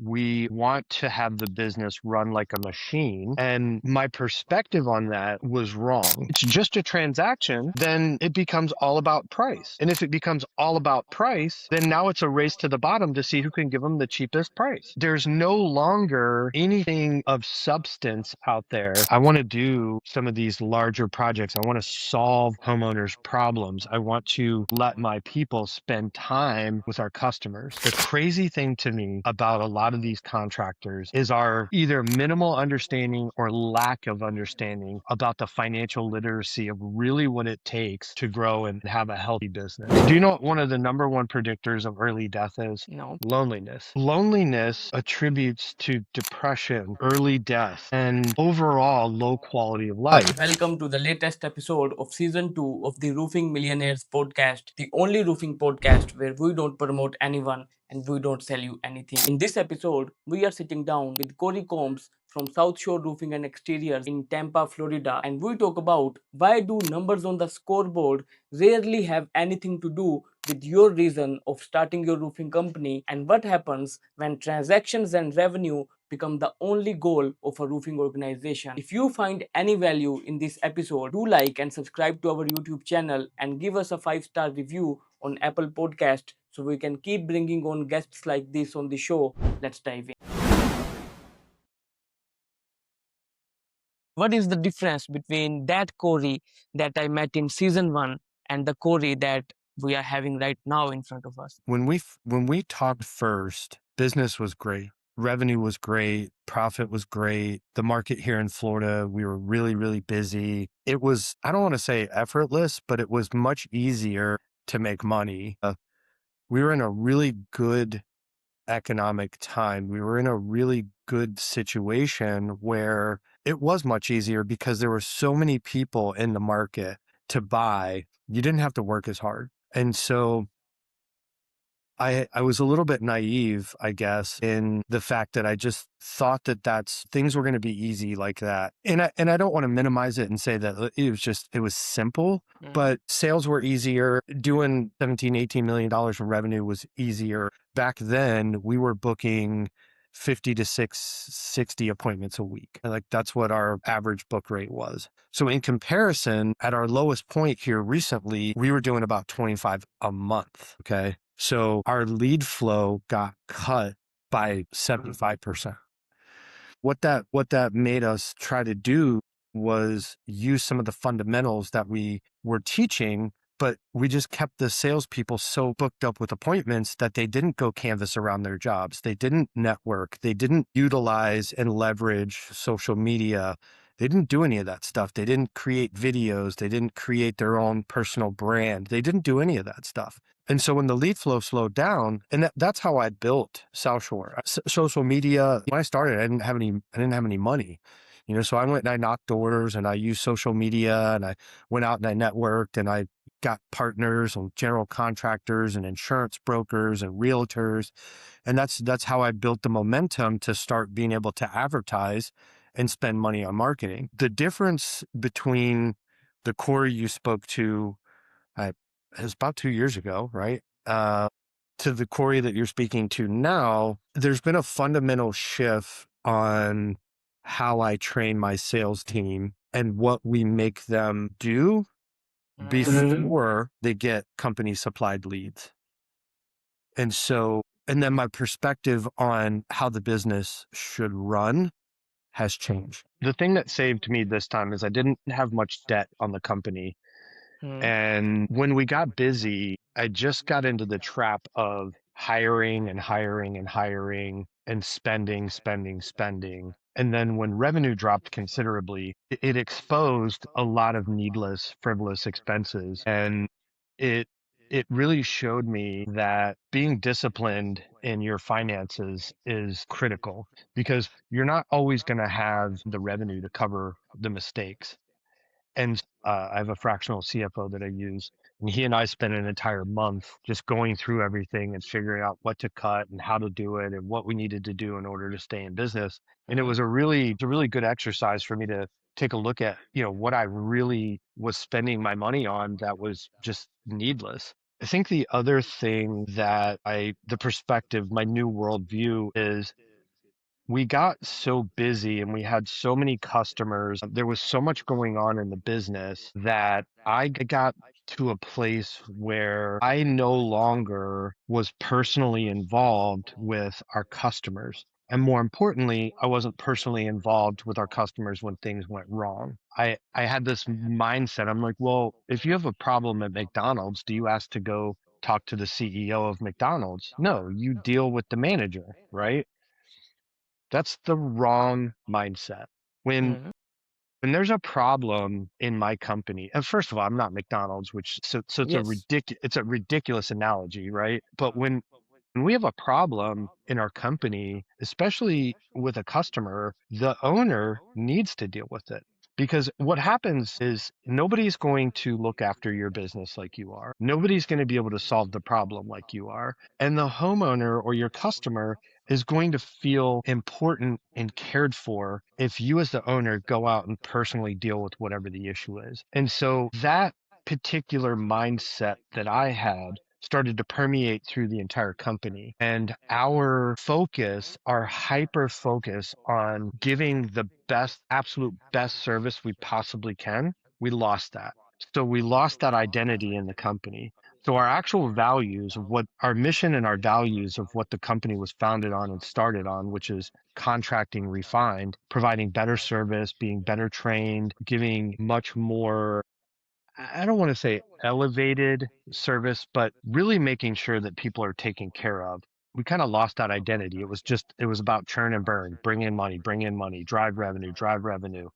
We want to have the business run like a machine. And my perspective on that was wrong. It's just a transaction, then it becomes all about price. And if it becomes all about price, then now it's a race to the bottom to see who can give them the cheapest price. There's no longer anything of substance out there. I want to do some of these larger projects. I want to solve homeowners' problems. I want to let my people spend time with our customers. The crazy thing to me about a lot of these contractors is our either minimal understanding or lack of understanding about the financial literacy of really what it takes to grow and have a healthy business. Do you know what one of the number one predictors of early death is? No. Loneliness. Loneliness attributes to depression, early death, and overall low quality of life. Welcome to the latest episode of season 2 of the Roofing Millionaires podcast, the only roofing podcast where we don't promote anyone and we don't sell you anything. In this episode, we are sitting down with Corey Combs from Southshore Roofing and Exteriors in Tampa, Florida, and we talk about why do numbers on the scoreboard rarely have anything to do with your reason of starting your roofing company, and what happens when transactions and revenue become the only goal of a roofing organization. If you find any value in this episode, do like and subscribe to our YouTube channel and give us a 5-star review on Apple Podcast so we can keep bringing on guests like this on the show. Let's dive in. What is the difference between that Corey that I met in season 1 and the Corey that we are having right now in front of us? When we talked first, business was great. Revenue was great. Profit was great. The market here in Florida, we were really, really busy. It was, I don't want to say effortless, but it was much easier to make money. We were in a really good economic time. We were in a really good situation where it was much easier because there were so many people in the market to buy. You didn't have to work as hard. And so I was a little bit naive, I guess, in the fact that I just thought that things were going to be easy like that. And I don't want to minimize it and say that it was simple, but sales were easier. Doing 17, $18 million in revenue was easier. Back then we were booking 50 to 60 appointments a week. Like that's what our average book rate was. So in comparison, at our lowest point here recently, we were doing about 25 a month. Okay. So our lead flow got cut by 75%. What that made us try to do was use some of the fundamentals that we were teaching, but we just kept the salespeople so booked up with appointments that they didn't go canvas around their jobs. They didn't network. They didn't utilize and leverage social media. They didn't do any of that stuff. They didn't create videos. They didn't create their own personal brand. They didn't do any of that stuff. And so when the lead flow slowed down, and that's how I built Southshore. Social media, when I started, I didn't have any money, so I went and I knocked doors and I used social media and I went out and I networked and I got partners and general contractors and insurance brokers and realtors. And that's how I built the momentum to start being able to advertise and spend money on marketing. The difference between the Corey you spoke to, it was about 2 years ago, right? To the Corey that you're speaking to now, there's been a fundamental shift on how I train my sales team and what we make them do before they get company supplied leads. And then my perspective on how the business should run has changed. The thing that saved me this time is I didn't have much debt on the company. And when we got busy, I just got into the trap of hiring and hiring and hiring and spending. And then when revenue dropped considerably, it exposed a lot of needless, frivolous expenses. And it really showed me that being disciplined in your finances is critical because you're not always going to have the revenue to cover the mistakes. And I have a fractional CFO that I use, and he and I spent an entire month just going through everything and figuring out what to cut and how to do it and what we needed to do in order to stay in business. And it was a really good exercise for me to take a look at, what I really was spending my money on that was just needless. I think the other thing that the perspective, my new worldview is we got so busy and we had so many customers. There was so much going on in the business that I got to a place where I no longer was personally involved with our customers. And more importantly, I wasn't personally involved with our customers when things went wrong. I had this mindset. I'm like, well, if you have a problem at McDonald's, do you ask to go talk to the CEO of McDonald's? No, you deal with the manager, right? That's the wrong mindset. When Mhm. when there's a problem in my company, and first of all, I'm not McDonald's, which so Yes. it's a ridiculous analogy, right? But when we have a problem in our company, especially with a customer, the owner needs to deal with it. Because what happens is nobody's going to look after your business like you are. Nobody's going to be able to solve the problem like you are. And the homeowner or your customer is going to feel important and cared for if you as the owner go out and personally deal with whatever the issue is. And so that particular mindset that I had started to permeate through the entire company. And our focus, our hyper focus on giving the best, absolute best service we possibly can, we lost that. So we lost that identity in the company. So our actual values of what our mission and our values of what the company was founded on and started on, which is contracting refined, providing better service, being better trained, giving much more, I don't want to say elevated service, but really making sure that people are taken care of. We kind of lost that identity. It was about churn and burn, bring in money, drive revenue, drive revenue.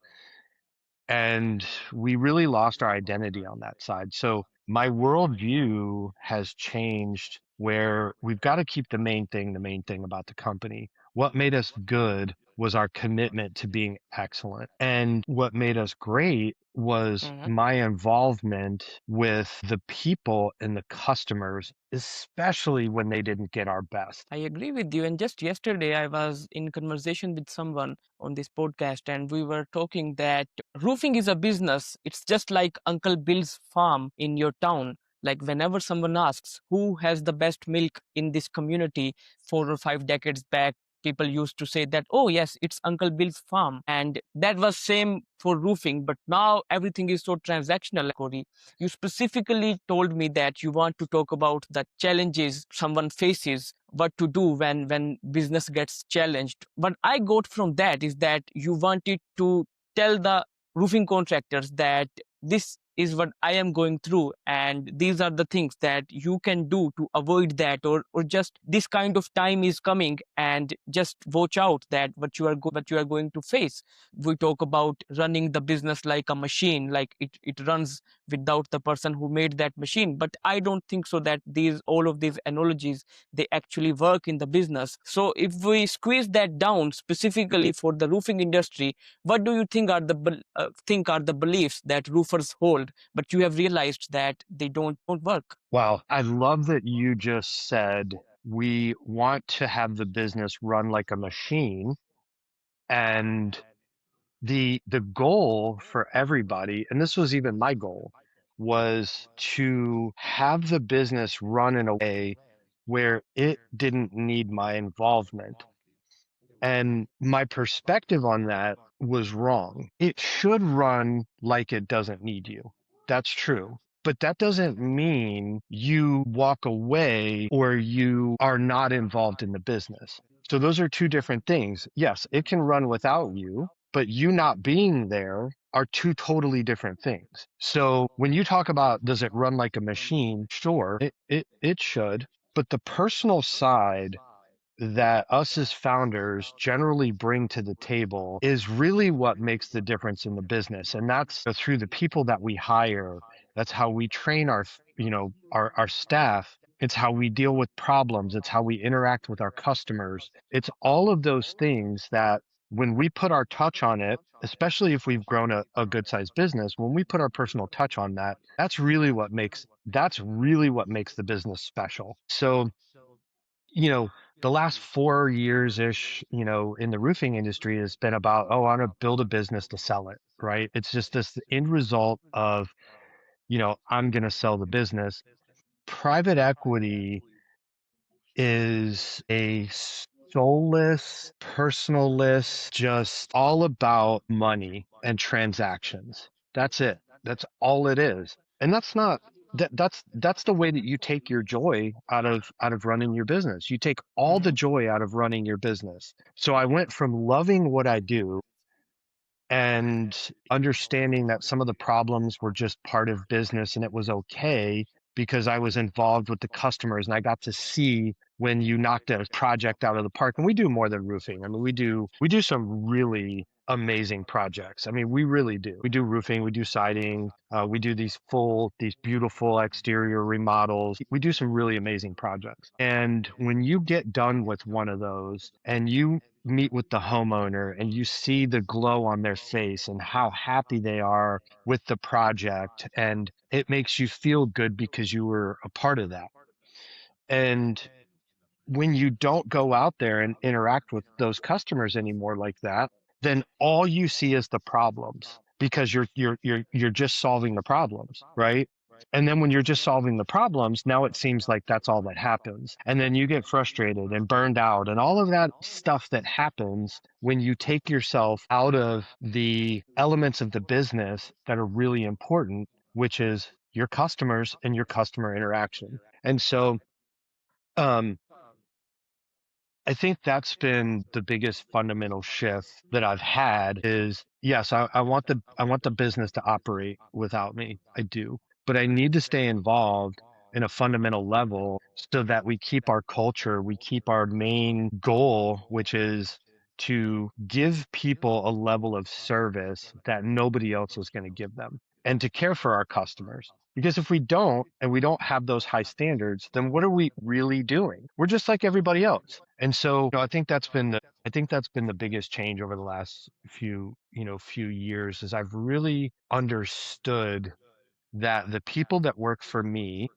And we really lost our identity on that side. So my worldview has changed where we've got to keep the main thing about the company. What made us good was our commitment to being excellent. And what made us great was Mhm. my involvement with the people and the customers, especially when they didn't get our best. I agree with you. And just yesterday, I was in conversation with someone on this podcast, and we were talking that roofing is a business. It's just like Uncle Bill's farm in your town. Like whenever someone asks who has the best milk in this community, 4 or 5 decades back, people used to say that, oh yes, it's Uncle Bill's farm, and that was same for roofing. But now everything is so transactional. Corey, you specifically told me that you want to talk about the challenges someone faces, what to do when business gets challenged. What I got from that is that you wanted to tell the roofing contractors that this is what I am going through, and these are the things that you can do to avoid that, or just this kind of time is coming, and just watch out that what you are going to face. We talk about running the business like a machine, like it runs without the person who made that machine. But I don't think so that these all of these analogies, they actually work in the business. So if we squeeze that down specifically for the roofing industry, what do you think are the beliefs that roofers hold, but you have realized that they don't work? Wow. I love that you just said we want to have the business run like a machine. And the goal for everybody, and this was even my goal, was to have the business run in a way where it didn't need my involvement. And my perspective on that was wrong. It should run like it doesn't need you. That's true. But that doesn't mean you walk away or you are not involved in the business. So those are two different things. Yes, it can run without you, but you not being there are two totally different things. So when you talk about does it run like a machine? Sure, it should. But the personal side that us as founders generally bring to the table is really what makes the difference in the business. And that's through the people that we hire. That's how we train our staff. It's how we deal with problems. It's how we interact with our customers. It's all of those things that when we put our touch on it, especially if we've grown a good sized business, when we put our personal touch on that, that's really what makes the business special. So you know, the last 4 years ish, in the roofing industry has been about, oh, I want to build a business to sell it, right? It's just this end result of, I'm going to sell the business. Private equity is a soulless, personalless, just all about money and transactions. That's it. That's all it is. And that's not that's the way that you take your joy out of running your business. You take all the Mhm. joy out of running your business. So I went from loving what I do and understanding that some of the problems were just part of business and it was okay because I was involved with the customers and I got to see when you knocked a project out of the park. And we do more than roofing. I mean, we do some really amazing projects. I mean, we really do. We do roofing, we do siding, we do these beautiful exterior remodels. We do some really amazing projects. And when you get done with one of those and you meet with the homeowner and you see the glow on their face and how happy they are with the project, and it makes you feel good because you were a part of that. And when you don't go out there and interact with those customers anymore like that, then all you see is the problems because you're just solving the problems, right? And then when you're just solving the problems, now it seems like that's all that happens. And then you get frustrated and burned out and all of that stuff that happens when you take yourself out of the elements of the business that are really important, which is your customers and your customer interaction. And so, um, I think that's been the biggest fundamental shift that I've had is yes, I want the business to operate without me. I do. But I need to stay involved in a fundamental level so that we keep our culture, we keep our main goal, which is to give people a level of service that nobody else is going to give them and to care for our customers. Because if we don't, and we don't have those high standards, then what are we really doing? We're just like everybody else. And so, I think that's been the biggest change over the last few years is I've really understood that the people that work for me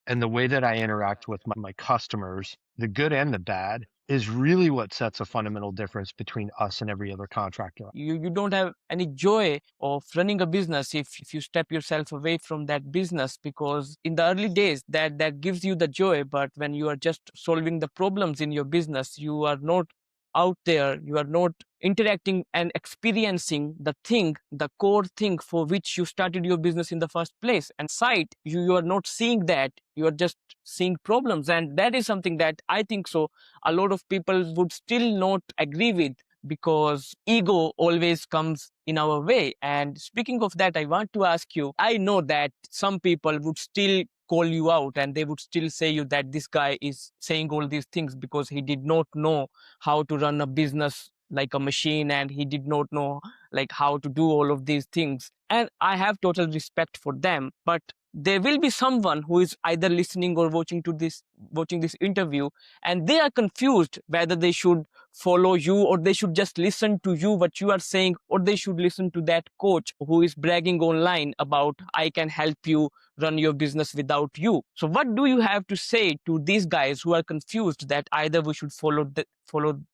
and the way that I interact with my customers, the good and the bad, is really what sets a fundamental difference between us and every other contractor. You don't have any joy of running a business if you step yourself away from that business, because in the early days that gives you the joy, but when you are just solving the problems in your business, you are not out there, you are not interacting and experiencing the core thing for which you started your business in the first place. And sight, you are not seeing that, you are just seeing problems. And that is something that I think so a lot of people would still not agree with, because ego always comes in our way. And speaking of that, I want to ask you, I know that some people would still call you out and they would still say you that this guy is saying all these things because he did not know how to run a business like a machine, and he did not know like how to do all of these things. And I have total respect for them, but there will be someone who is either listening or watching this interview, and they are confused whether they should follow you or they should just listen to you what you are saying, or they should listen to that coach who is bragging online about I can help you run your business without you. So what do you have to say to these guys who are confused that either we should follow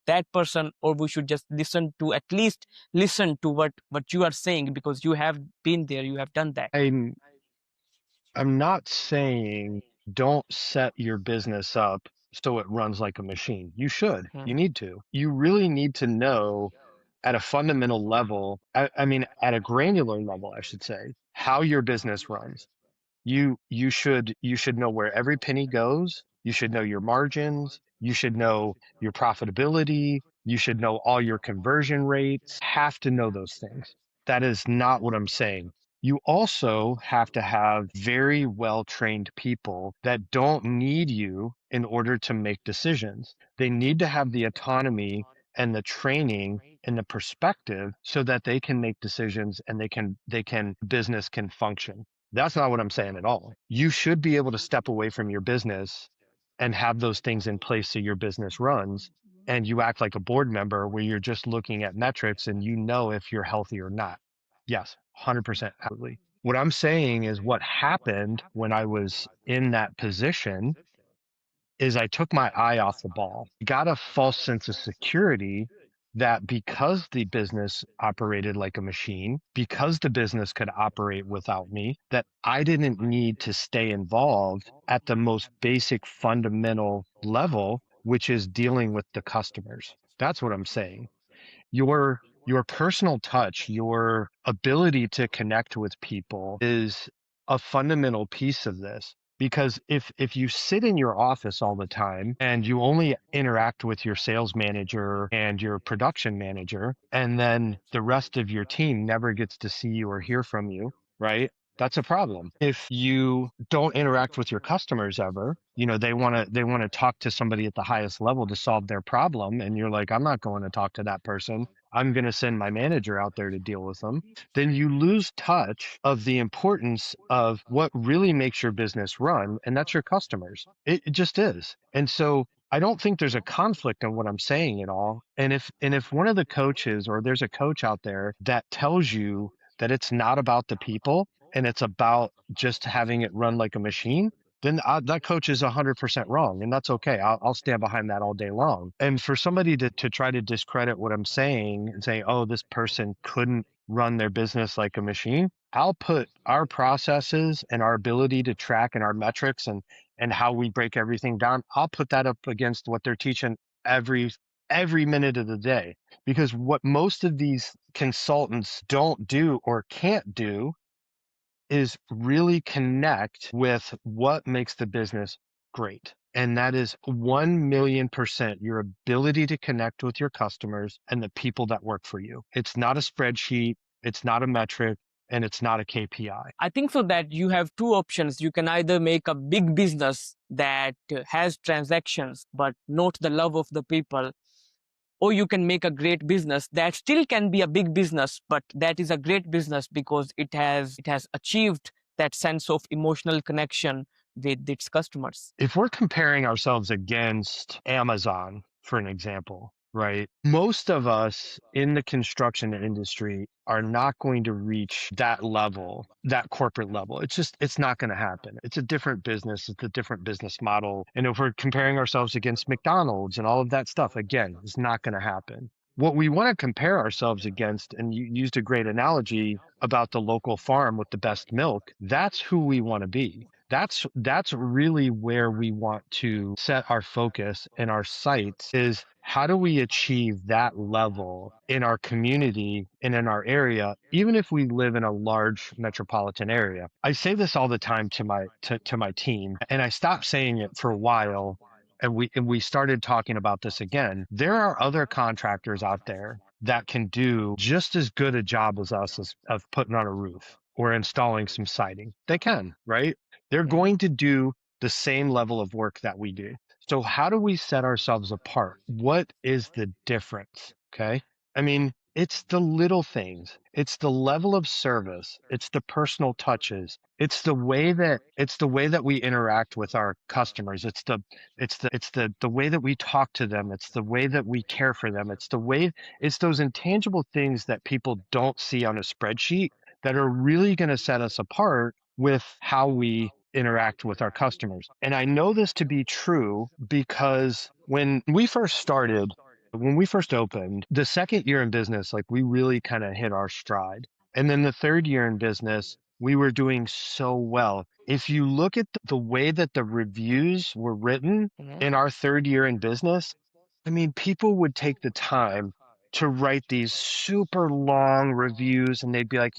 that person, or we should just at least listen to what you are saying, because you have been there, you have done that. I'm I'm not saying don't set your business up so it runs like a machine. You should. Hmm. You need to. You really need to know at a fundamental level, I mean, at a granular level, I should say, how your business runs. You should know where every penny goes. You should know your margins. You should know your profitability. You should know all your conversion rates. Have to know those things. That is not what I'm saying. You also have to have very well trained people that don't need you in order to make decisions. They need to have the autonomy and the training and the perspective so that they can make decisions and business can function. That's not what I'm saying at all. You should be able to step away from your business and have those things in place so your business runs, and you act like a board member where you're just looking at metrics and you know if you're healthy or not. Yes, 100%, absolutely. What I'm saying is what happened when I was in that position is I took my eye off the ball. Got a false sense of security that because the business operated like a machine, because the business could operate without me, that I didn't need to stay involved at the most basic fundamental level which is dealing with the customers. That's what I'm saying. Your personal touch, your ability to connect with people is a fundamental piece of this. Because if you sit in your office all the time and you only interact with your sales manager and your production manager, and then the rest of your team never gets to see you or hear from you, right? That's a problem. If you don't interact with your customers ever, they want to talk to somebody at the highest level to solve their problem, and you're like, I'm not going to talk to that person. I'm going to send my manager out there to deal with them. Then you lose touch of the importance of what really makes your business run, and that's your customers. It just is. And so I don't think there's a conflict in what I'm saying at all. And if one of the coaches, or there's a coach out there that tells you that it's not about the people and it's about just having it run like a machine, then that coach is 100% wrong, and that's okay. I'll stand behind that all day long. And for somebody to try to discredit what I'm saying and say, oh, this person couldn't run their business like a machine, I'll put our processes and our ability to track and our metrics and how we break everything down, I'll put that up against what they're teaching every every minute of the day. Because what most of these consultants don't do or can't do is really connect with what makes the business great. And that is 1,000,000% your ability to connect with your customers and the people that work for you. It's not a spreadsheet, it's not a metric, and it's not a KPI. I think so that you have two options. You can either make a big business that has transactions but not the love of the people, or you can make a great business that still can be a big business, but that is a great business because it has achieved that sense of emotional connection with its customers. If we're comparing ourselves against Amazon, for an example, right? Most of us in the construction industry are not going to reach that level, that corporate level. It's not going to happen. It's a different business. It's a different business model. And if we're comparing ourselves against McDonald's and all of that stuff, again, it's not going to happen. What we want to compare ourselves against, and you used a great analogy about the local farm with the best milk, that's who we want to be. That's really where we want to set our focus and our sights, is how do we achieve that level in our community and in our area, even if we live in a large metropolitan area. I say this all the time to my team, and I stopped saying it for a while, and we started talking about this again. There are other contractors out there that can do just as good a job as us of putting on a roof or installing some siding. They can, right? They're going to do the same level of work that we do. So how do we set ourselves apart? What is the difference? Okay. I mean, it's the little things. It's the level of service. It's the personal touches. It's the way that we interact with our customers. It's the way that we talk to them. It's the way that we care for them. It's those intangible things that people don't see on a spreadsheet that are really going to set us apart with how we interact with our customers. And I know this to be true because when we first opened, the second year in business, like, we really kind of hit our stride. And then the third year in business, we were doing so well. If you look at the way that the reviews were written Mhm. in our third year in business, I mean, people would take the time to write these super long reviews, and they'd be like,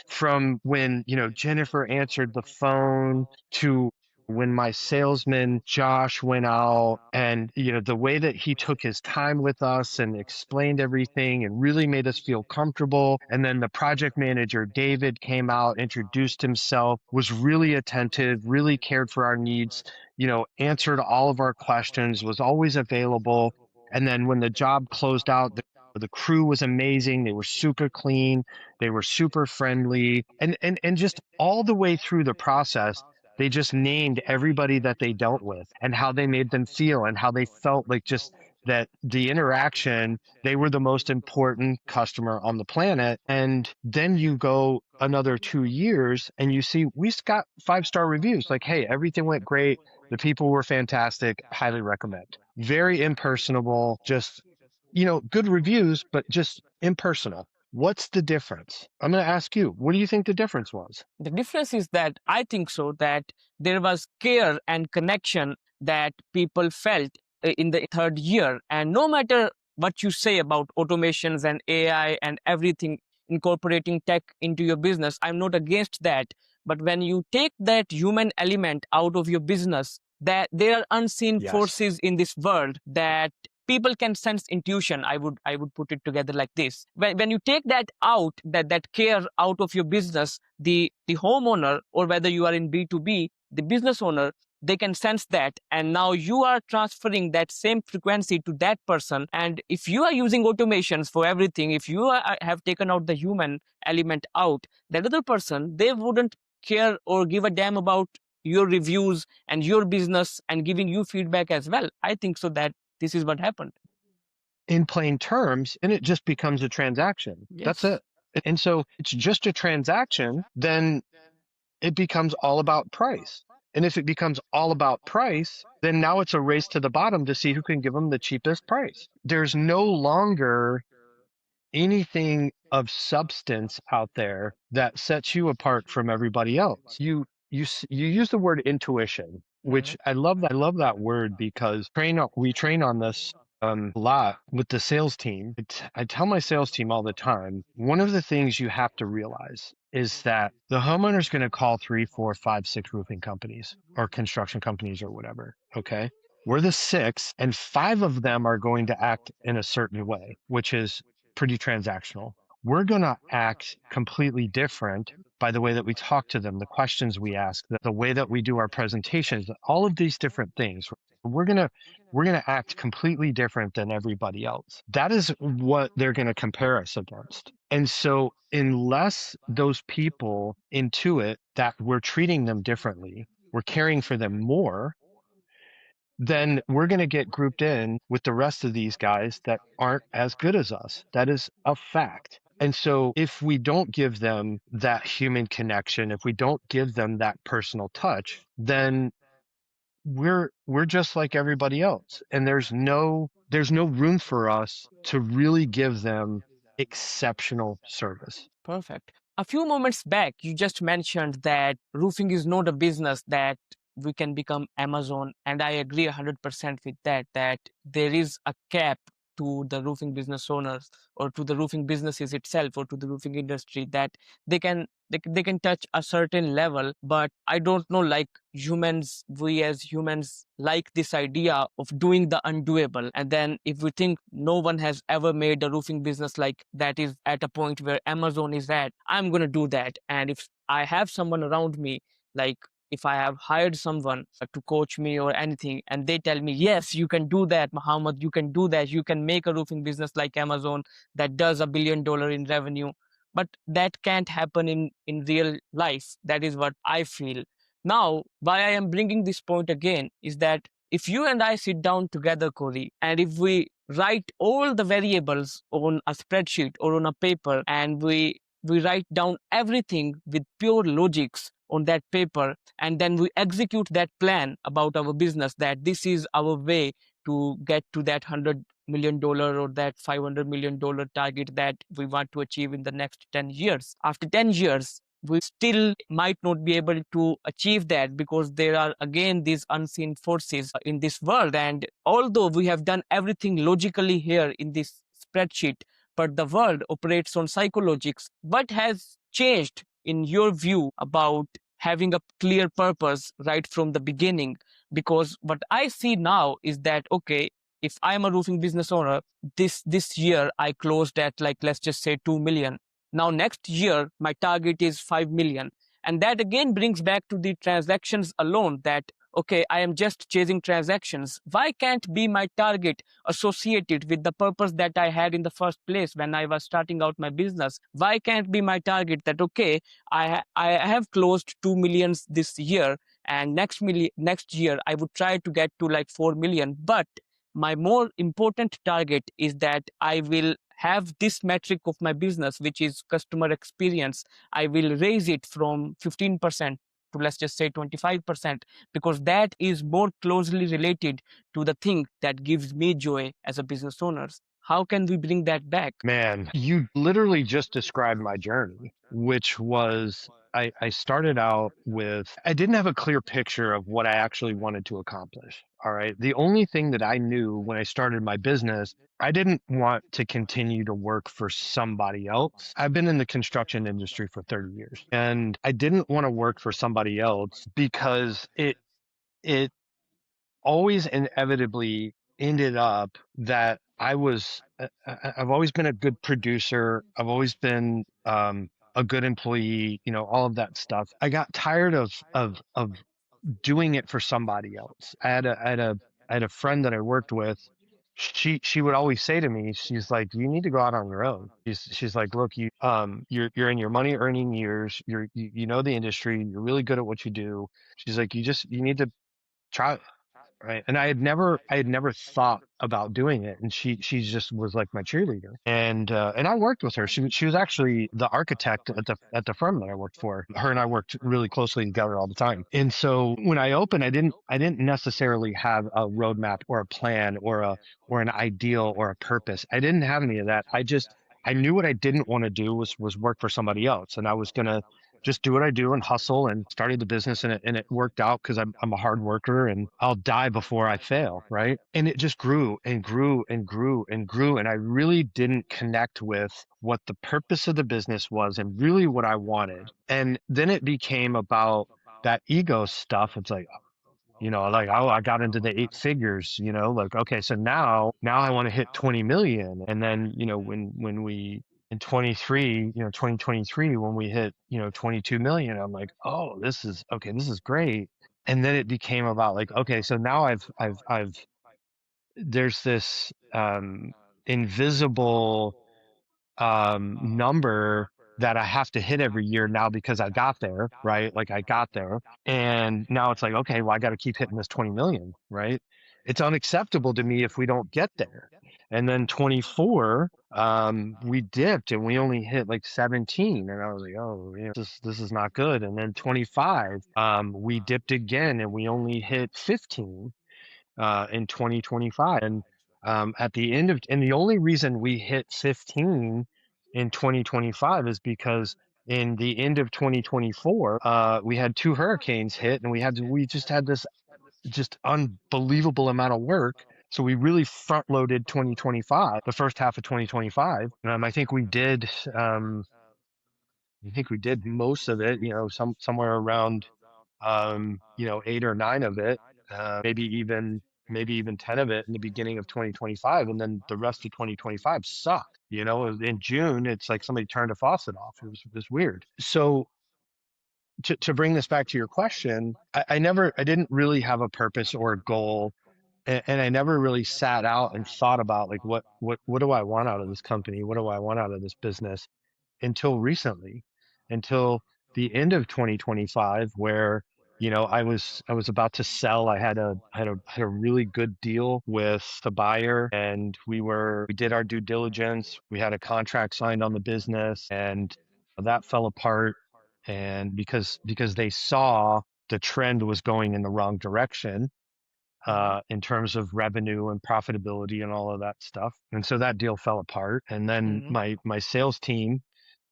from when, Jennifer answered the phone to when my salesman Josh went out, and the way that he took his time with us and explained everything and really made us feel comfortable. And then the project manager David came out, introduced himself, was really attentive, really cared for our needs, answered all of our questions, was always available. And then when the job closed out, the crew was amazing. They were super clean. They were super friendly. And just all the way through the process, they just named everybody that they dealt with and how they made them feel and how they felt like, just that the interaction, they were the most important customer on the planet. And then you go another 2 years and you see we got 5-star reviews like, hey, everything went great. The people were fantastic. Highly recommend. Very impersonable, just, good reviews, but just impersonal. What's the difference? I'm going to ask you, what do you think the difference was? The difference is that I think so that there was care and connection that people felt in the third year. And no matter what you say about automations and AI and everything, incorporating tech into your business, I'm not against that. But when you take that human element out of your business, that there are unseen Yes. forces in this world that people can sense intuition. I would put it together like this. When you take that out, that care out of your business, the homeowner, or whether you are in B2B, the business owner, they can sense that, and now you are transferring that same frequency to that person. And if you are using automations for everything, if you have taken out the human element out, that other person, they wouldn't care or give a damn about your reviews and your business and giving you feedback as well. I think so that this is what happened. In plain terms, and it just becomes a transaction. That's Yes. it. And so it's just a transaction, then it becomes all about price. And if it becomes all about price, then now it's a race to the bottom to see who can give them the cheapest price. There's no longer anything of substance out there that sets you apart from everybody else. You use the word intuition, which I love. I love that word because we train on this a lot with the sales team. I tell my sales team all the time, one of the things you have to realize is that the homeowner's going to call 3, 4, 5, 6 roofing companies or construction companies or whatever. Okay. We're the sixth, and 5 of them are going to act in a certain way, which is pretty transactional. We're going to act completely different by the way that we talk to them, the questions we ask, the way that we do our presentations, all of these different things. We're going to act completely different than everybody else. That is what they're going to compare us against. And so unless those people intuit that we're treating them differently, we're caring for them more, then we're going to get grouped in with the rest of these guys that aren't as good as us. That is a fact. And so if we don't give them that human connection, if we don't give them that personal touch, then we're just like everybody else. And there's no room for us to really give them exceptional service. Perfect. A few moments back, you just mentioned that roofing is not a business that we can become Amazon. And I agree 100% with that, that there is a cap to the roofing business owners, or to the roofing businesses itself, or to the roofing industry, that they can touch a certain level. But I don't know, like, we as humans like this idea of doing the undoable. And then if we think no one has ever made a roofing business like that is at a point where Amazon is at, I'm going to do that. And if I have someone around me, like if I have hired someone to coach me or anything, and they tell me, yes, you can do that, Muhammad, you can do that, you can make a roofing business like Amazon that does $1 billion in revenue. But that can't happen in real life. That is what I feel. Now, why I am bringing this point again is that if you and I sit down together, Corey, and if we write all the variables on a spreadsheet or on a paper, and we write down everything with pure logics on that paper, and then we execute that plan about our business, that this is our way to get to that $100 million or that $500 million target that we want to achieve in the next 10 years. After 10 years, we still might not be able to achieve that, because there are again these unseen forces in this world. And although we have done everything logically here in this spreadsheet, but the world operates on psychologics. What has changed in your view about having a clear purpose right from the beginning? Because what I see now is that, okay, if I'm a roofing business owner, this year I closed at, like, let's just say 2 million. Now next year my target is 5 million. And that again brings back to the transactions alone, that okay, I am just chasing transactions. Why can't be my target associated with the purpose that I had in the first place when I was starting out my business? Why can't be my target that, okay, I have closed 2 millions this year, and next year I would try to get to like 4 million. But my more important target is that I will have this metric of my business, which is customer experience. I will raise it from 15% to, let's just say, 25%, because that is more closely related to the thing that gives me joy as a business owner. How can we bring that back? Man, you literally just described my journey, which was I started out with, I didn't have a clear picture of what I actually wanted to accomplish. All right. The only thing that I knew when I started my business, I didn't want to continue to work for somebody else. I've been in the construction industry for 30 years and I didn't want to work for somebody else because it always inevitably ended up that I've always been a good producer. I've always been a good employee, all of that stuff. I got tired of doing it for somebody else. I had a friend that I worked with. She would always say to me, she's like, you need to go out on your own. She's like, look, you're in your money earning years. You know the industry. You're really good at what you do. She's like, you need to try, right? And I had never thought about doing it. And she just was like my cheerleader. And I worked with her. She was actually the architect at the firm that I worked for. Her and I worked really closely together all the time. And so when I opened, I didn't necessarily have a roadmap or a plan or an ideal or a purpose. I didn't have any of that. I knew what I didn't want to do was work for somebody else. And I was gonna just do what I do and hustle, and started the business, and it worked out because I'm a hard worker and I'll die before I fail. Right. And it just grew and grew and grew and grew. And I really didn't connect with what the purpose of the business was and really what I wanted. And then it became about that ego stuff. It's like, like, oh, I got into the eight figures, like, okay, so now I want to hit 20 million. And then, when we, in 23, 2023, when we hit, 22 million, I'm like, oh, this is okay. This is great. And then it became about like, okay, so now there's this, invisible, number that I have to hit every year now because I got there, right? Like I got there. And now it's like, okay, well, I got to keep hitting this 20 million, right? It's unacceptable to me if we don't get there. And then 24, we dipped and we only hit like 17. And I was like, oh, this is not good. And then 25, we dipped again and we only hit 15 in 2025. And and the only reason we hit 15 in 2025 is because in the end of 2024, we had two hurricanes hit, and we just had this just unbelievable amount of work. So we really front loaded 2025, the first half of 2025. Um, I think we did most of it, somewhere around, 8 or 9 of it, maybe even 10 of it in the beginning of 2025. And then the rest of 2025 sucked. In June, it's like somebody turned a faucet off. It was weird. So to bring this back to your question, I didn't really have a purpose or a goal. And I never really sat out and thought about like, what do I want out of this company? What do I want out of this business? Until recently, until the end of 2025, where I was about to sell. I had a really good deal with the buyer, and we did our due diligence. We had a contract signed on the business, and that fell apart. And because they saw the trend was going in the wrong direction, in terms of revenue and profitability and all of that stuff. And so that deal fell apart. And then my sales team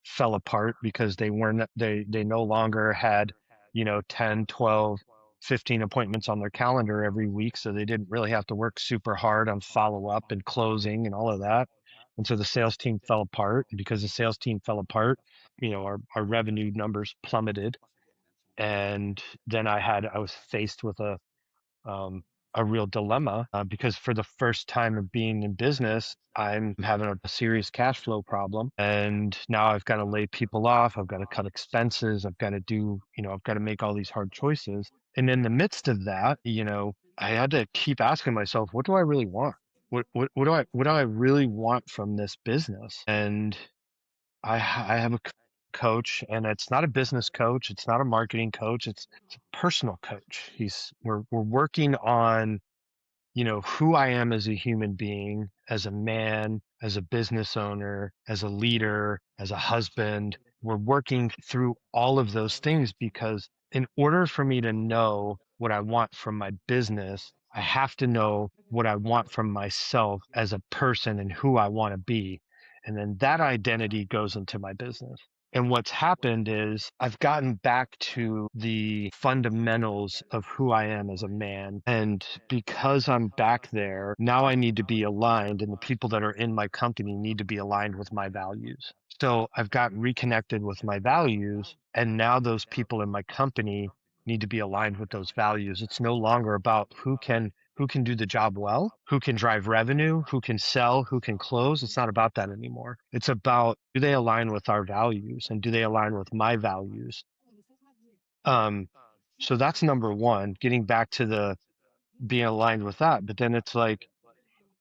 fell apart because they no longer had, 10, 12, 15 appointments on their calendar every week. So they didn't really have to work super hard on follow up and closing and all of that. And so the sales team fell apart. And because the sales team fell apart, our revenue numbers plummeted. And then I was faced with um, a real dilemma, because for the first time of being in business, I'm having a serious cash flow problem. And now I've got to lay people off. I've got to cut expenses. I've got to make all these hard choices. And in the midst of that, I had to keep asking myself, what do I really want? What do I really want from this business? And I have a coach, and it's not a business coach. It's not a marketing coach. It's a personal coach. We're working on, who I am as a human being, as a man, as a business owner, as a leader, as a husband. We're working through all of those things because in order for me to know what I want from my business, I have to know what I want from myself as a person and who I want to be. And then that identity goes into my business. And what's happened is I've gotten back to the fundamentals of who I am as a man. And because I'm back there, now I need to be aligned, and the people that are in my company need to be aligned with my values. So I've gotten reconnected with my values, and now those people in my company need to be aligned with those values. It's no longer about who can do the job well, who can drive revenue, who can sell, who can close. It's not about that anymore. It's about, do they align with our values, and do they align with my values? Um, so that's number one, getting back to the being aligned with that. But then it's like,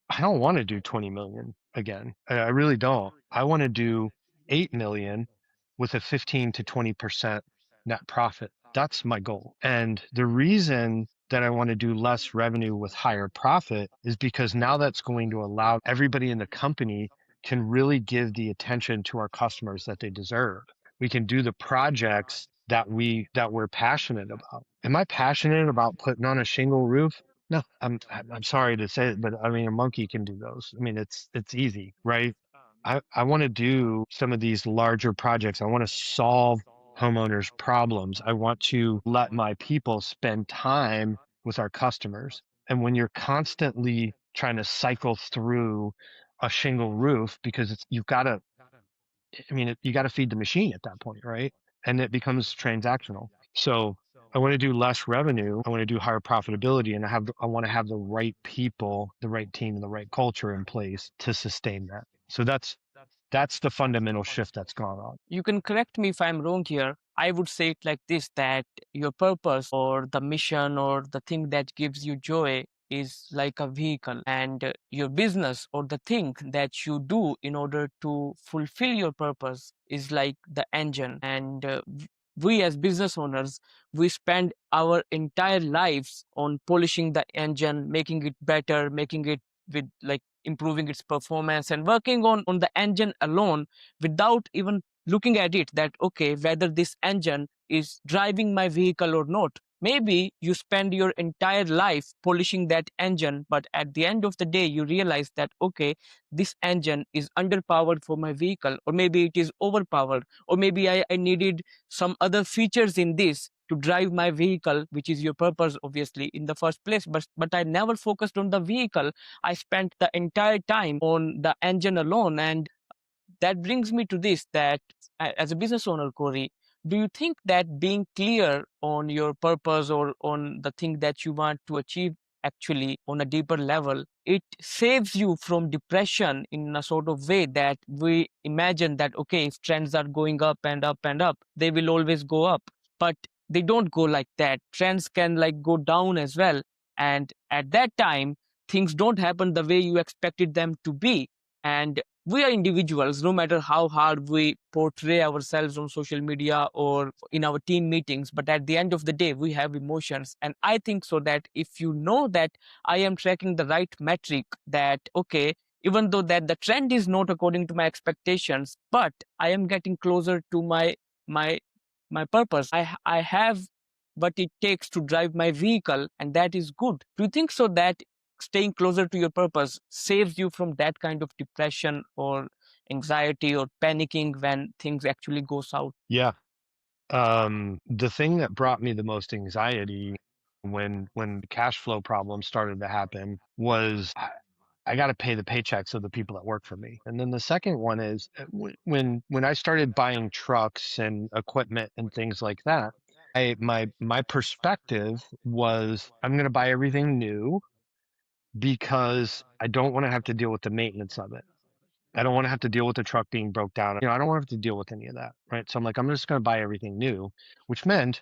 I don't want to do 20 million again. I really don't. I want to do 8 million with a 15 to 20% net profit. That's my goal. And the reason that I want to do less revenue with higher profit is because now that's going to allow everybody in the company can really give the attention to our customers that they deserve. We can do the projects that we're passionate about. Am I passionate about putting on a shingle roof? No, I'm sorry to say it, but I mean, a monkey can do those. I mean, it's easy, right? I want to do some of these larger projects. I want to solve homeowners' problems. I want to let my people spend time with our customers. And when you're constantly trying to cycle through a shingle roof, because you've got to, I mean, you got to feed the machine at that point, right? And it becomes transactional. So I want to do less revenue. I want to do higher profitability, and I want to have the right people, the right team, and the right culture in place to sustain that. So that's the fundamental shift that's gone on. You can correct me if I'm wrong here. I would say it like this, that your purpose or the mission or the thing that gives you joy is like a vehicle, and your business or the thing that you do in order to fulfill your purpose is like the engine. And we as business owners, we spend our entire lives on polishing the engine, making it better, making it with like improving its performance and working on the engine alone without even looking at it, that okay, whether this engine is driving my vehicle or not. Maybe you spend your entire life polishing that engine, but at the end of the day you realize that okay, this engine is underpowered for my vehicle, or maybe it is overpowered, or maybe I needed some other features in this to drive my vehicle, which is your purpose obviously in the first place. But I never focused on the vehicle. I spent the entire time on the engine alone. And that brings me to this, that as a business owner, Corey, do you think that being clear on your purpose or on the thing that you want to achieve actually on a deeper level, it saves you from depression in a sort of way that we imagine that okay, if trends are going up and up and up, they will always go up. But they don't go like that. Trends can like go down as well. And at that time, things don't happen the way you expected them to be. And we are individuals, no matter how hard we portray ourselves on social media or in our team meetings, but at the end of the day we have emotions. And I think so that if you know that I am tracking the right metric, that okay, even though that the trend is not according to my expectations, but I am getting closer to my my purpose. I have what it takes to drive my vehicle, and that is good. Do you think so that staying closer to your purpose saves you from that kind of depression or anxiety or panicking when things actually go south? Yeah. The thing that brought me the most anxiety when cash flow problems started to happen was I got to pay the paychecks of the people that work for me. And then the second one is when I started buying trucks and equipment and things like that, my perspective was I'm going to buy everything new because I don't want to have to deal with the maintenance of it. I don't want to have to deal with the truck being broke down. I don't want to have to deal with any of that, right? So I'm like, I'm just going to buy everything new, which meant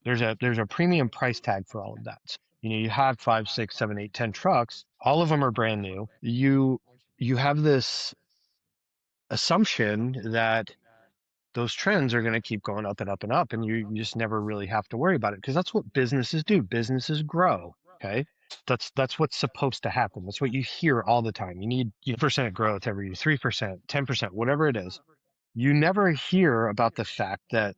there's a premium price tag for all of that. So, you have 5, 6, 7, 8, 10 trucks. All of them are brand new. You have this assumption that those trends are going to keep going up and up and up, and you just never really have to worry about it because that's what businesses do. Businesses grow. Okay. That's what's supposed to happen. That's what you hear all the time. You need percent growth every year, 3%, 10%, whatever it is. You never hear about the fact that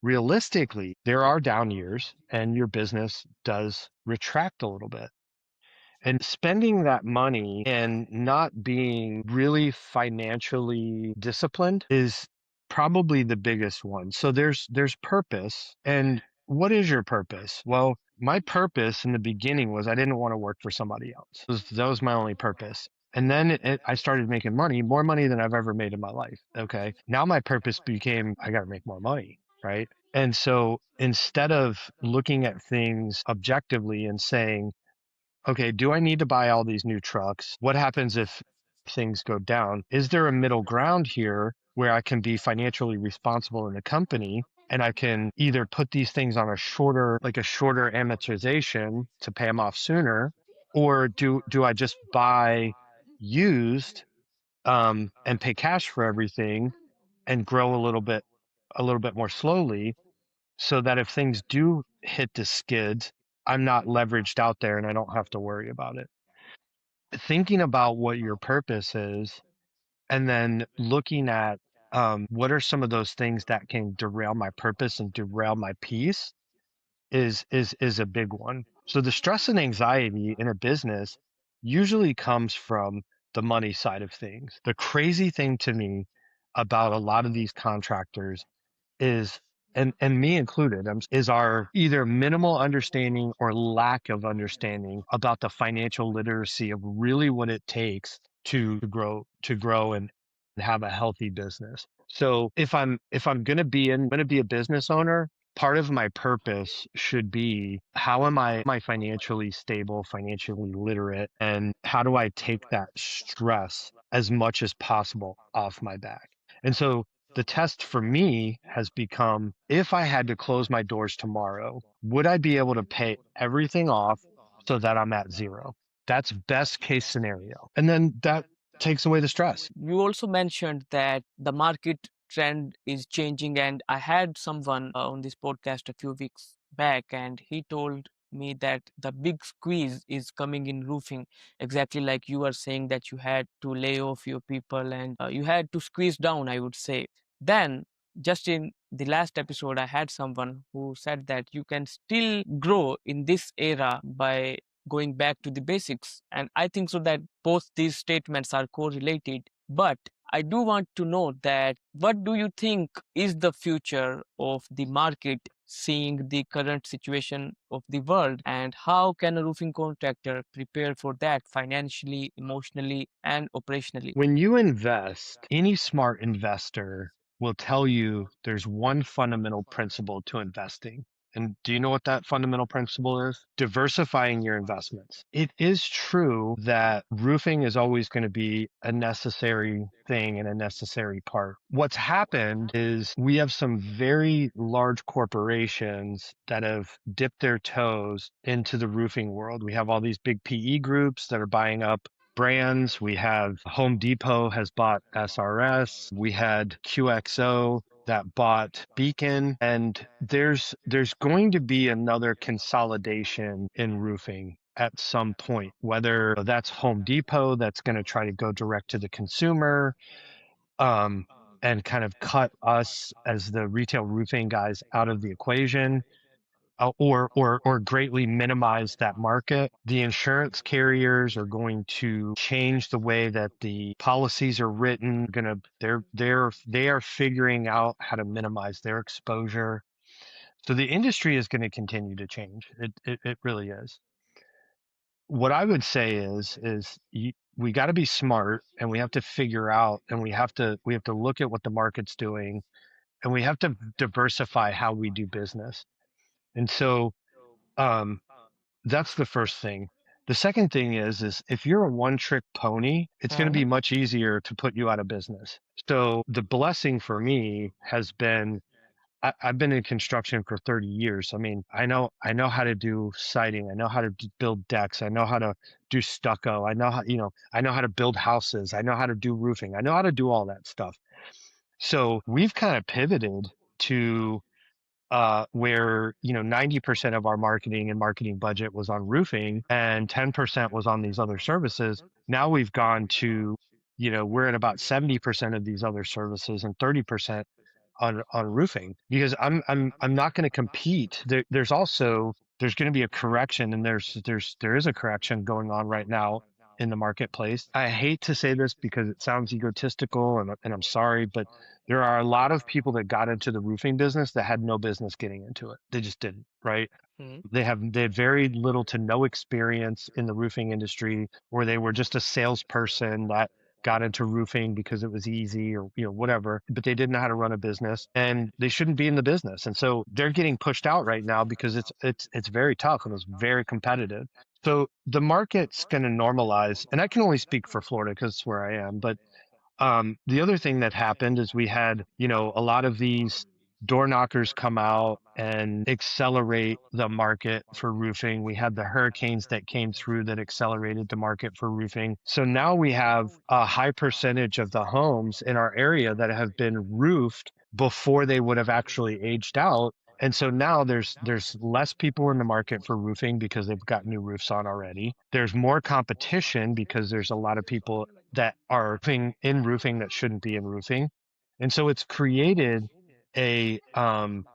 realistically there are down years and your business does retract a little bit. And spending that money and not being really financially disciplined is probably the biggest one. So there's purpose. And what is your purpose? Well, my purpose in the beginning was I didn't want to work for somebody else. That was my only purpose. And then I started making money, more money than I've ever made in my life. Okay. Now my purpose became I got to make more money. Right. And so instead of looking at things objectively and saying, okay, do I need to buy all these new trucks? What happens if things go down? Is there a middle ground here where I can be financially responsible in the company and I can either put these things on like a shorter amortization to pay them off sooner, or do I just buy used and pay cash for everything and grow a little bit more slowly so that if things do hit the skids, I'm not leveraged out there and I don't have to worry about it. Thinking about what your purpose is and then looking at what are some of those things that can derail my purpose and derail my peace is a big one. So the stress and anxiety in a business usually comes from the money side of things. The crazy thing to me about a lot of these contractors is and me included is our either minimal understanding or lack of understanding about the financial literacy of really what it takes to grow and have a healthy business. So if I'm going to be a business owner, part of my purpose should be how am I financially stable, financially literate, and how do I take that stress as much as possible off my back? And so the test for me has become, if I had to close my doors tomorrow, would I be able to pay everything off so that I'm at zero? That's best case scenario. And then that takes away the stress. You also mentioned that the market trend is changing, and I had someone on this podcast a few weeks back, and he told me that the big squeeze is coming in roofing, exactly like you are saying that you had to lay off your people and you had to squeeze down, I would say. Then, just in the last episode, I had someone who said that you can still grow in this era by going back to the basics. And I think so that both these statements are correlated. But I do want to know that what do you think is the future of the market seeing the current situation of the world, and how can a roofing contractor prepare for that financially, emotionally, and operationally? When you invest, any smart investor will tell you there's one fundamental principle to investing. And do you know what that fundamental principle is? Diversifying your investments. It is true that roofing is always going to be a necessary thing and a necessary part. What's happened is we have some very large corporations that have dipped their toes into the roofing world. We have all these big PE groups that are buying up brands. We have Home Depot has bought SRS. We had QXO that bought Beacon, and there's going to be another consolidation in roofing at some point, whether that's Home Depot that's going to try to go direct to the consumer, um, and kind of cut us as the retail roofing guys out of the equation, or greatly minimize that market. The insurance carriers are going to change the way that the policies are written. They are figuring out how to minimize their exposure. So the industry is going to continue to change. It really is. What I would say we got to be smart, and we have to figure out, and we have to look at what the market's doing, and we have to diversify how we do business. And so um, that's the first thing. The second thing is if you're a one trick pony, it's going to be much easier to put you out of business. So the blessing for me has been I've been in construction for 30 years. I mean, I know how to do siding. I know how to build decks. I know how to do stucco. I know how to build houses. I know how to do roofing. I know how to do all that stuff. So we've kind of pivoted to where 90% of our marketing and marketing budget was on roofing and 10% was on these other services. Now we've gone to, we're at about 70% of these other services and 30% on roofing, because I'm not going to compete. There's also there's going to be a correction, and there is a correction going on right now in the marketplace. I hate to say this because it sounds egotistical, and I'm sorry, but there are a lot of people that got into the roofing business that had no business getting into it. They just didn't, right? Hmm. They had very little to no experience in the roofing industry, or they were just a salesperson that got into roofing because it was easy, or whatever, but they didn't know how to run a business, and they shouldn't be in the business. And so they're getting pushed out right now because it's very tough and it's very competitive. So the market's going to normalize, and I can only speak for Florida because it's where I am, but the other thing that happened is we had, a lot of these door knockers come out and accelerate the market for roofing. We had the hurricanes that came through that accelerated the market for roofing. So now we have a high percentage of the homes in our area that have been roofed before they would have actually aged out. And so now there's less people in the market for roofing because they've got new roofs on already. There's more competition because there's a lot of people that are in roofing that shouldn't be in roofing. And so it's created a um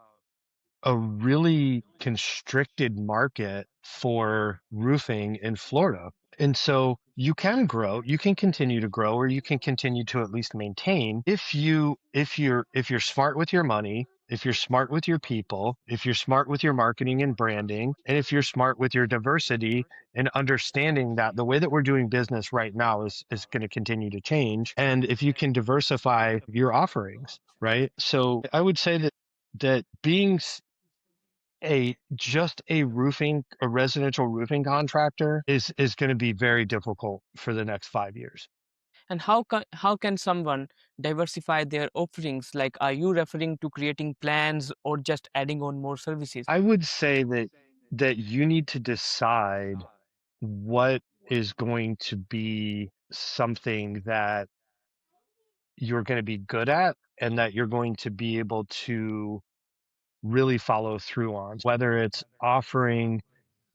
a really constricted market for roofing in Florida. And so you can grow, you can continue to grow, or you can continue to at least maintain if you're smart with your money, if you're smart with your people, if you're smart with your marketing and branding, and if you're smart with your diversity and understanding that the way that we're doing business right now is going to continue to change. And if you can diversify your offerings, right? So I would say that being a residential roofing contractor is going to be very difficult for the next 5 years. And how can someone diversify their offerings? Like, are you referring to creating plans or just adding on more services? I would say that you need to decide what is going to be something that you're going to be good at and that you're going to be able to really follow through on, whether it's offering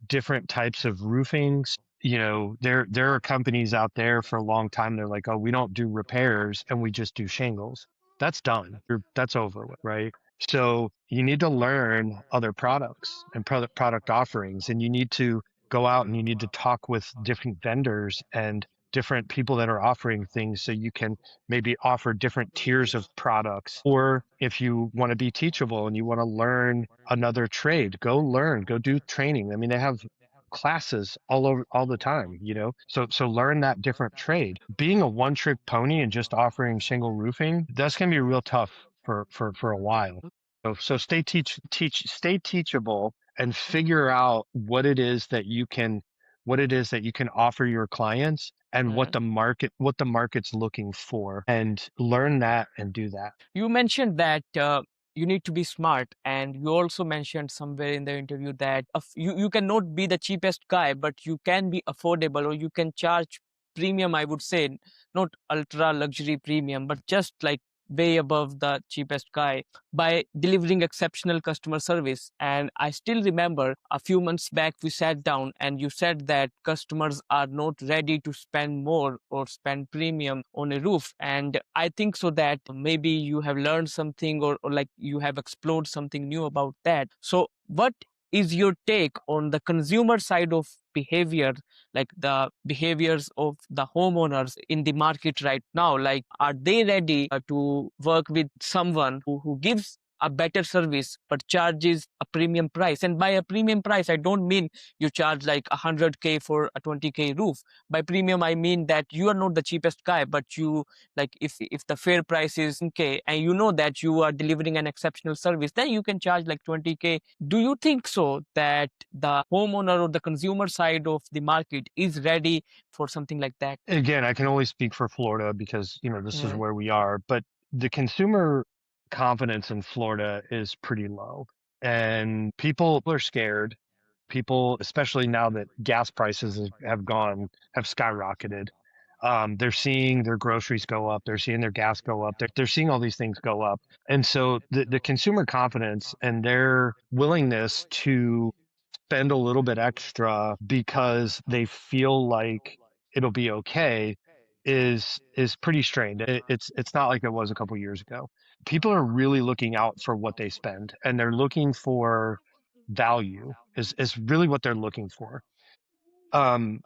different types of roofings. There are companies out there for a long time. They're like, oh, we don't do repairs and we just do shingles. That's done. That's over with, right? So you need to learn other products and product offerings, and you need to go out and you need to talk with different vendors and different people that are offering things so you can maybe offer different tiers of products. Or if you want to be teachable and you want to learn another trade, go learn, go do training. I mean, they have classes all over all the time, so learn that different trade. Being a one trick pony and just offering shingle roofing, that's going to be real tough for a while. So stay teachable and figure out what it is that you can offer your clients and Hmm. what the market's looking for, and learn that and do that. You mentioned that you need to be smart, and you also mentioned somewhere in the interview that you cannot be the cheapest guy, but you can be affordable, or you can charge premium. I would say not ultra luxury premium, but just like way above the cheapest guy by delivering exceptional customer service. And I still remember a few months back we sat down and you said that customers are not ready to spend more or spend premium on a roof. And I think so that maybe you have learned something, or like you have explored something new about that. So what is your take on the consumer side of behavior, like the behaviors of the homeowners in the market right now? Like, are they ready to work with someone who gives a better service but charges a premium price? And by a premium price, I don't mean you charge like 100K for a 20K roof. By premium, I mean that you are not the cheapest guy, but you, like, if the fair price is K and you know that you are delivering an exceptional service, then you can charge like 20K. Do you think so that the homeowner or the consumer side of the market is ready for something like that? Again, I can only speak for Florida because, this is Mhm. where we are, but the consumer confidence in Florida is pretty low, and people are scared. People, especially now that gas prices have skyrocketed. They're seeing their groceries go up. They're seeing their gas go up. They're seeing all these things go up. And so the consumer confidence and their willingness to spend a little bit extra because they feel like it'll be okay is pretty strained. It's not like it was a couple years ago. People are really looking out for what they spend, and they're looking for value is really what they're looking for. Um,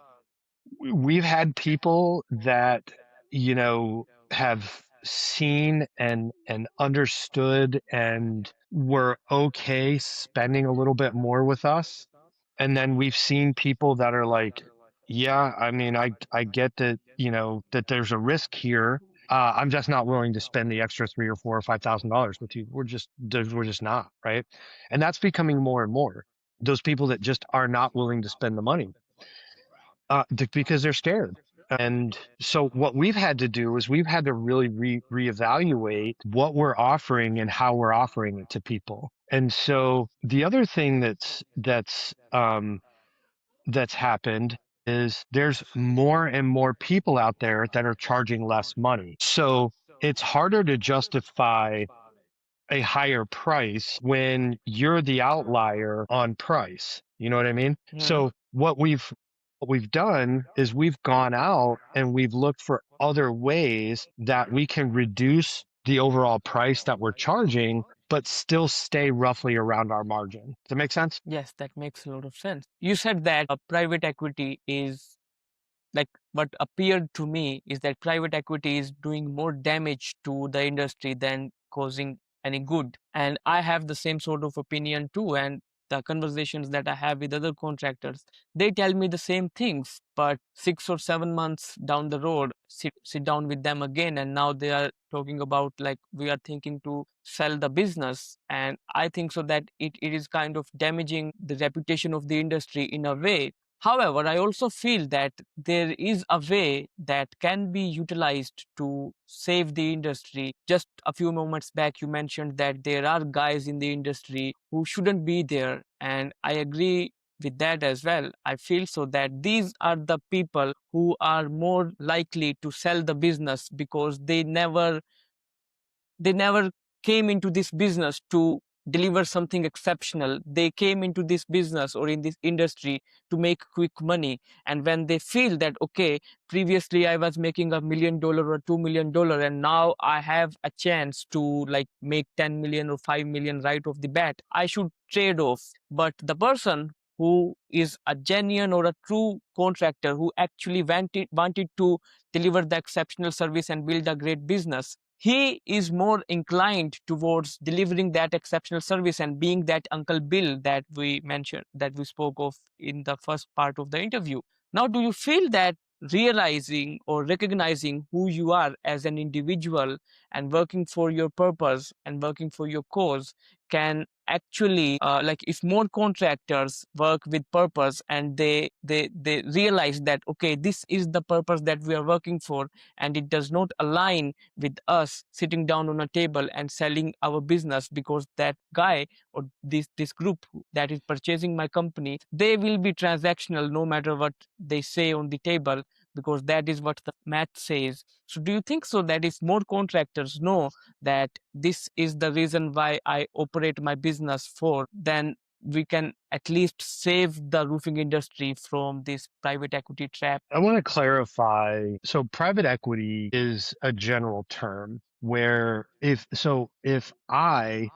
we've had people that, you know, have seen and understood and were okay spending a little bit more with us. And then we've seen people that are like, yeah, I mean, I get that, you know, that there's a risk here. I'm just not willing to spend the extra 3 or 4 or $5,000 with you. We're just not, right? And that's becoming more and more. Those people that just are not willing to spend the money because they're scared. And so what we've had to do is we've had to really reevaluate what we're offering and how we're offering it to people. And so the other thing that's happened is there's more and more people out there that are charging less money. So it's harder to justify a higher price when you're the outlier on price. You know what I mean? Hmm. So what we've done is we've gone out and we've looked for other ways that we can reduce the overall price that we're charging, but still stay roughly around our margin. Does that make sense? Yes, that makes a lot of sense. You said that private equity is like what appeared to me is that private equity is doing more damage to the industry than causing any good. And I have the same sort of opinion too. And the conversations that I have with other contractors, they tell me the same things. But 6 or 7 months down the road, sit down with them again. And now they are talking about like we are thinking to sell the business. And I think so that it is kind of damaging the reputation of the industry in a way. However, I also feel that there is a way that can be utilized to save the industry. Just a few moments back, you mentioned that there are guys in the industry who shouldn't be there. And I agree with that as well. I feel so that these are the people who are more likely to sell the business because they never came into this business to deliver something exceptional. They came into this business or in this industry to make quick money. And when they feel that, okay, previously I was making $1 million or $2 million, and now I have a chance to like make 10 million or 5 million right off the bat, I should trade off. But the person who is a genuine or a true contractor who actually wanted to deliver the exceptional service and build a great business, he is more inclined towards delivering that exceptional service and being that Uncle Bill that we mentioned, that we spoke of in the first part of the interview. Now, do you feel that realizing or recognizing who you are as an individual and working for your purpose and working for your cause can actually like if more contractors work with purpose and they realize that okay, this is the purpose that we are working for and it does not align with us sitting down on a table and selling our business, because that guy or this group that is purchasing my company, they will be transactional no matter what they say on the table, because that is what the math says. So do you think so that if more contractors know that this is the reason why I operate my business for, then we can at least save the roofing industry from this private equity trap? I want to clarify. So private equity is a general term where if I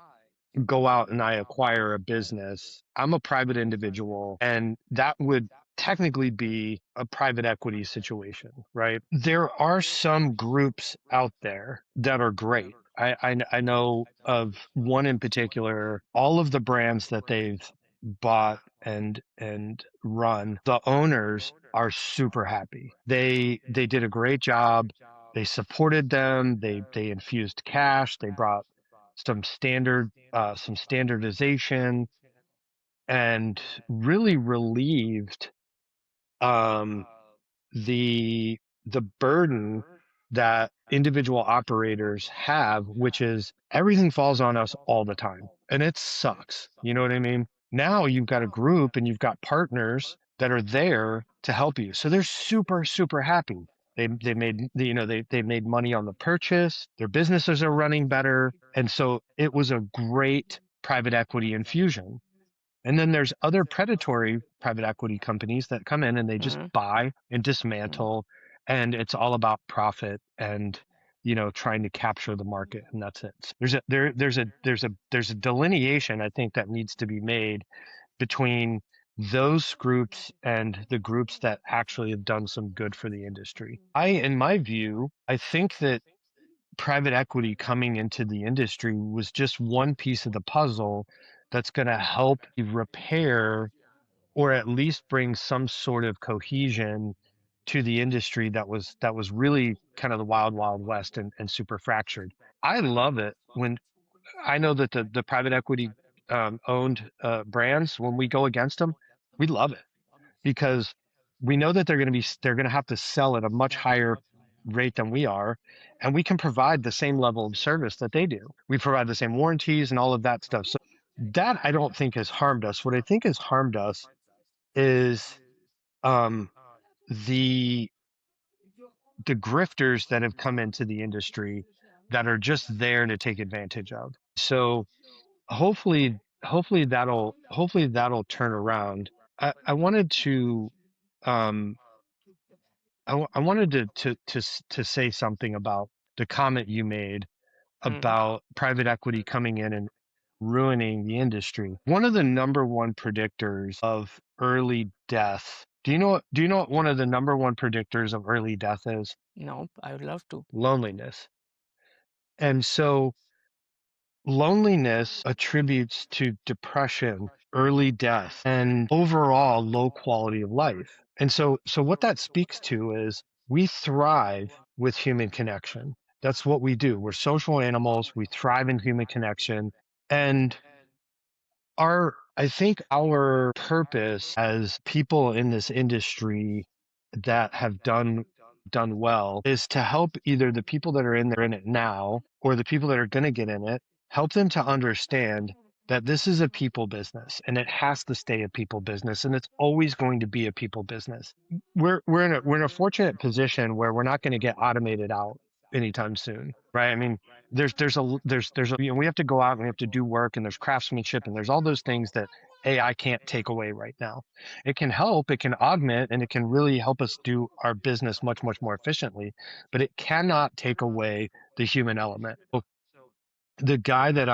go out and I acquire a business, I'm a private individual, and that would technically be a private equity situation, right? There are some groups out there that are great. I know of one in particular, all of the brands that they've bought and run, the owners are super happy. They did a great job. They supported them. They infused cash. They brought some standardization, and really relieved um, the the burden that individual operators have, which is everything falls on us all the time, and it sucks. You know what I mean? Now you've got a group and you've got partners that are there to help you, so they're super happy. They made, you know, they made money on the purchase. Their businesses are running better, and so it was a great private equity infusion. And then there's other predatory private equity companies that come in and they just Mhm. buy and Mhm. dismantle, and it's all about profit. And trying to capture the market, and that's it. There's a delineation I think that needs to be made between those groups and the groups that actually have done some good for the industry. In my view, I think that private equity coming into the industry was just one piece of the puzzle that's going to help repair or at least bring some sort of cohesion to the industry that was really kind of the wild west and super fractured. I love it when I know that the private equity owned brands, when we go against them, we love it because we know that they're going to have to sell at a much higher rate than we are, and we can provide the same level of service that they do. We provide the same warranties and all of that stuff. So that I don't think has harmed us. What I think has harmed us is um, the the grifters that have come into the industry that are just there to take advantage of. So hopefully that'll turn around. I wanted to um I wanted to say something about the comment you made Mm. about private equity coming in and ruining the industry. One of the number one predictors of early death. Do you know what one of the number one predictors of early death is? No, I would love to. Loneliness. And so loneliness attributes to depression, early death, and overall low quality of life. And so what that speaks to is we thrive with human connection. That's what we do. We're social animals. We thrive in human connection. And I think our purpose as people in this industry that have done well is to help either the people that are in it now or the people that are going to get in it, help them to understand that this is a people business and it has to stay a people business and it's always going to be a people business. We're in a fortunate position where we're not going to get automated out anytime soon, right? I mean, we have to go out and we have to do work and there's craftsmanship and there's all those things that AI can't take away right now. It can help, it can augment, and it can really help us do our business much, much more efficiently, but it cannot take away the human element. The guy that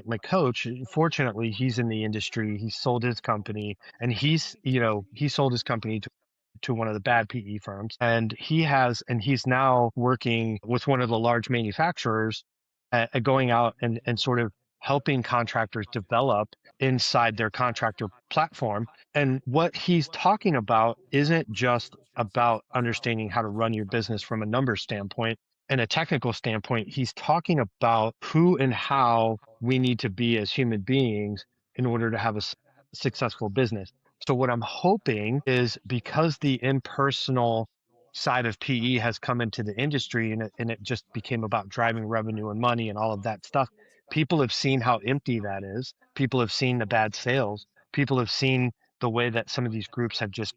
my coach, fortunately, he's in the industry. He sold his company and he sold his company to one of the bad PE firms. And he's now working with one of the large manufacturers at going out and sort of helping contractors develop inside their contractor platform. And what he's talking about isn't just about understanding how to run your business from a numbers standpoint and a technical standpoint. He's talking about who and how we need to be as human beings in order to have a successful business. So what I'm hoping is because the impersonal side of PE has come into the industry and it just became about driving revenue and money and all of that stuff, people have seen how empty that is. People have seen the bad sales. People have seen the way that some of these groups have just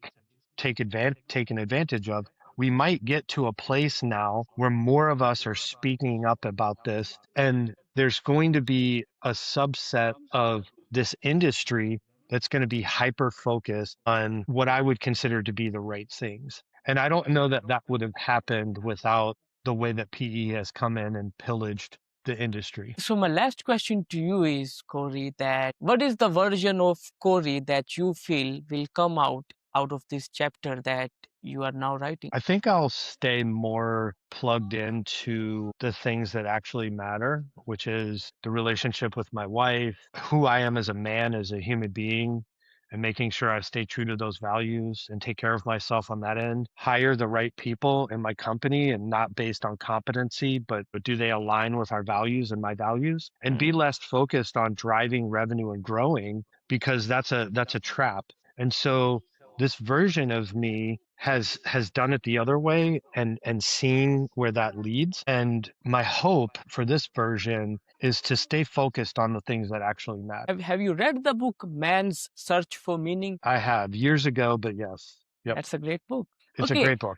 taken advantage of. We might get to a place now where more of us are speaking up about this, and there's going to be a subset of this industry that's going to be hyper focused on what I would consider to be the right things. And I don't know that that would have happened without the way that PE has come in and pillaged the industry. So my last question to you is, Corey, that what is the version of Corey that you feel will come out of this chapter that you are now writing? I think I'll stay more plugged into the things that actually matter, which is the relationship with my wife, who I am as a man, as a human being, and making sure I stay true to those values and take care of myself on that end. Hire the right people in my company and not based on competency, but do they align with our values and my values? And be Mm. less focused on driving revenue and growing because that's a trap. And so this version of me has done it the other way and seen where that leads. And my hope for this version is to stay focused on the things that actually matter. Have you read the book Man's Search for Meaning? I have years ago, but yes. Yep. That's a great book. It's a Okay, great book.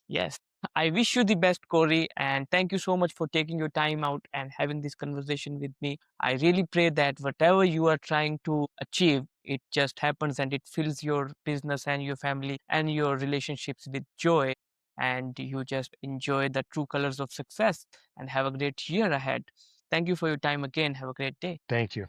yes, I wish you the best, Corey, and thank you so much for taking your time out and having this conversation with me. I really pray that whatever you are trying to achieve, it just happens and it fills your business and your family and your relationships with joy. and you just enjoy the true colors of success and have a great year ahead. Thank you for your time again. Have a great day. Thank you.